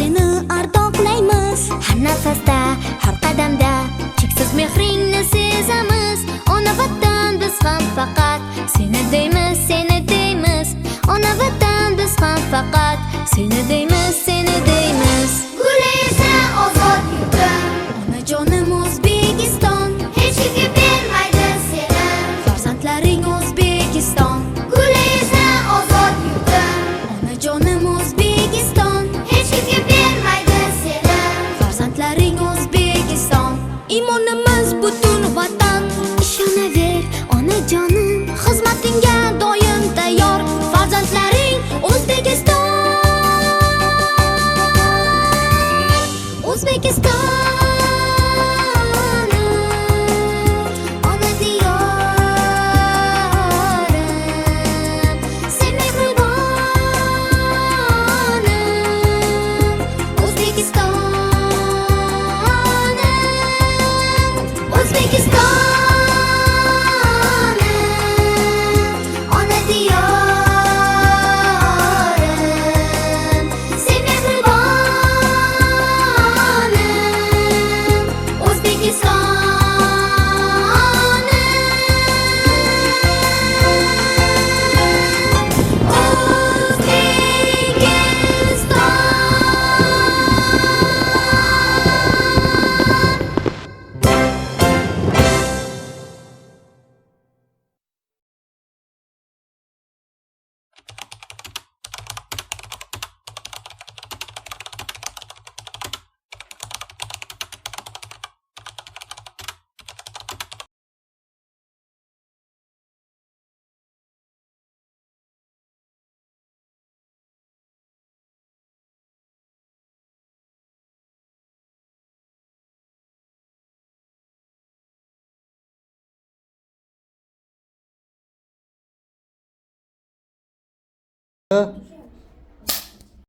seni ardoqlaymiz. Har nafasda, har qadamda cheksiz mehringni sezamiz. Ona vatan biz ham faqat seni deymiz, seni deymiz. Ona vatan biz ham faqat seni deymiz, seni deymiz. Guli esa ozod yurtim, Onajonim O'zbekiston, hech kimga bermaydi seni. farzandlaring O'zbekiston. Guli esa ozod yurtim, Onajonim O'zbekiston, hech kimga bermaydi seni. farzandlaring O'zbekiston. Iymonimiz butun vatan, ishonaver onajonim, xizmatingga doim tayyor. Farzandlaring O'zbekiston, O'zbekistonim, ona diyorim. Sen mehribonim, O'zbekistonim, O'zbekistonim, ona diyorim. Sen mehribonim, O'zbekistonim.